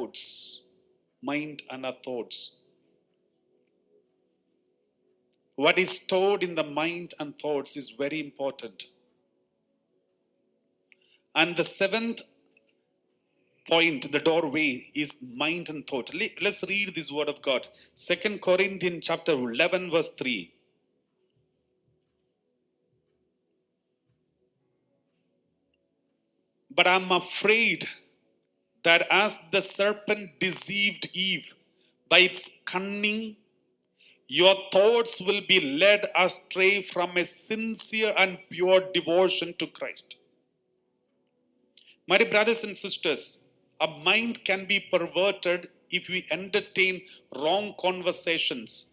thoughts. Mind and our thoughts. What is stored in the mind and thoughts is very important. And the seventh point, the doorway, is mind and thought. Let's read this word of God. 2 Corinthians chapter 11 verse 3. But I'm afraid that as the serpent deceived Eve by its cunning, your thoughts will be led astray from a sincere and pure devotion to Christ. My dear brothers and sisters, a mind can be perverted if we entertain wrong conversations,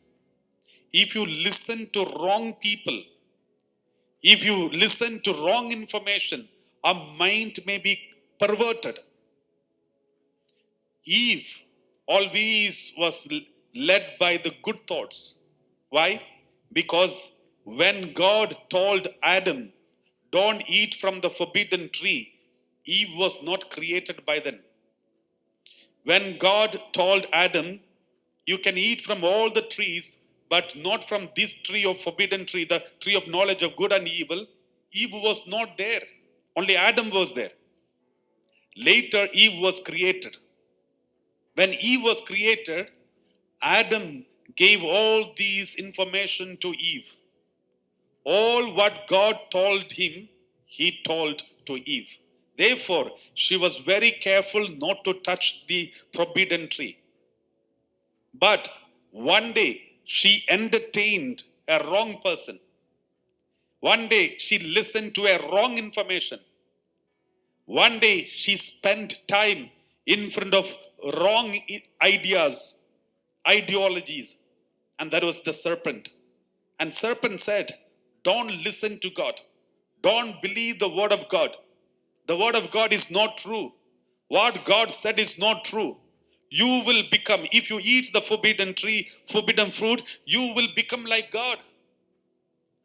if you listen to wrong people, if you listen to wrong information, a mind may be perverted. Eve always was led by the good thoughts. Why? Because when God told Adam, don't eat from the forbidden tree, Eve was not created by then. When God told Adam, you can eat from all the trees, but not from this tree of forbidden tree, the tree of knowledge of good and evil, Eve was not there. Only Adam was there. Later, Eve was created. When Eve was created, Adam gave all these information to Eve. All what God told him, he told to Eve. Therefore, she was very careful not to touch the forbidden tree. But one day, she entertained a wrong person. One day, she listened to a wrong information. One day, she spent time in front of wrong ideas, ideologies. And that was the serpent. And serpent said, don't listen to God. Don't believe the word of God. The word of God is not true. What God said is not true. You will become, if you eat the forbidden tree, forbidden fruit, you will become like God.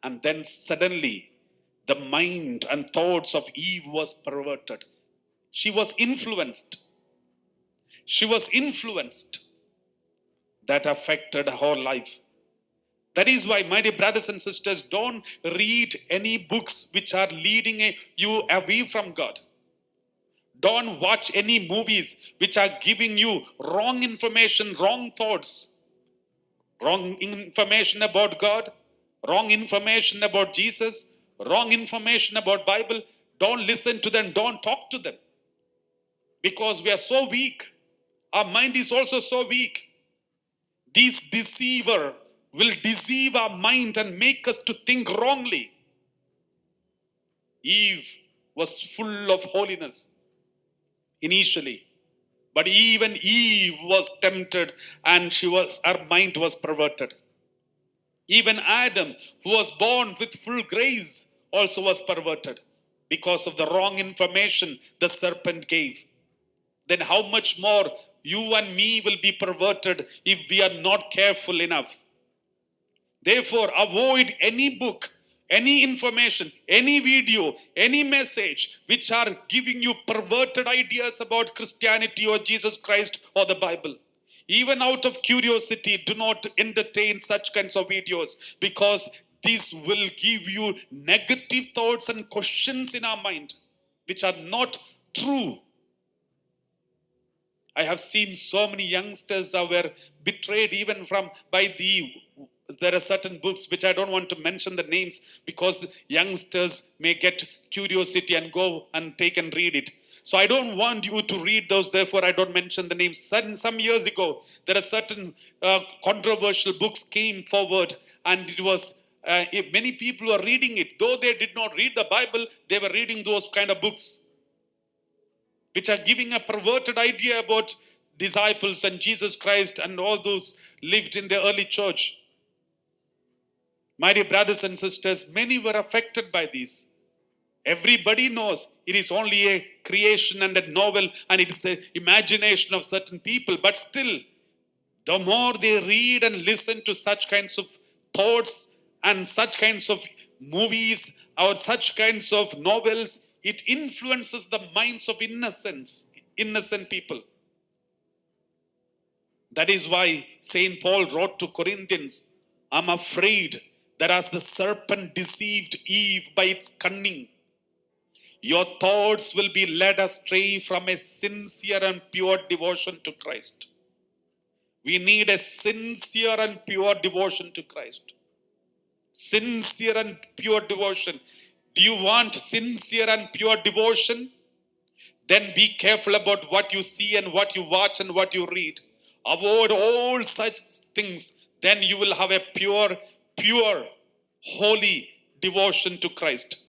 And then suddenly, the mind and thoughts of Eve was perverted. She was influenced. She was influenced. That affected her life. That is why, my dear brothers and sisters, don't read any books which are leading you away from God. Don't watch any movies which are giving you wrong information, wrong thoughts, wrong information about God, wrong information about Jesus, wrong information about Bible. Don't listen to them. Don't talk to them. Because we are so weak. Our mind is also so weak. This deceiver will deceive our mind and make us to think wrongly. Eve was full of holiness initially, but even Eve was tempted and her mind was perverted. Even Adam, who was born with full grace, also was perverted because of the wrong information the serpent gave. Then how much more you and me will be perverted if we are not careful enough. Therefore, avoid any book, any information, any video, any message which are giving you perverted ideas about Christianity or Jesus Christ or the Bible. Even out of curiosity, do not entertain such kinds of videos, because this will give you negative thoughts and questions in our mind which are not true. I have seen so many youngsters who were betrayed even there are certain books which I don't want to mention the names, because the youngsters may get curiosity and go and take and read it. So I don't want you to read those, therefore I don't mention the names. Some years ago, there are certain controversial books came forward, and it was many people were reading it. Though they did not read the Bible, they were reading those kind of books, which are giving a perverted idea about disciples and Jesus Christ and all those lived in the early church. My dear brothers and sisters, many were affected by these. Everybody knows it is only a creation and a novel, and it is an imagination of certain people. But still, the more they read and listen to such kinds of thoughts and such kinds of movies or such kinds of novels, it influences the minds of innocent people. That is why Saint Paul wrote to Corinthians, I'm afraid that as the serpent deceived Eve by its cunning, your thoughts will be led astray from a sincere and pure devotion to Christ. We need a sincere and pure devotion to Christ. Sincere and pure devotion. Do you want sincere and pure devotion? Then be careful about what you see and what you watch and what you read. Avoid all such things. Then you will have a pure, holy devotion to Christ.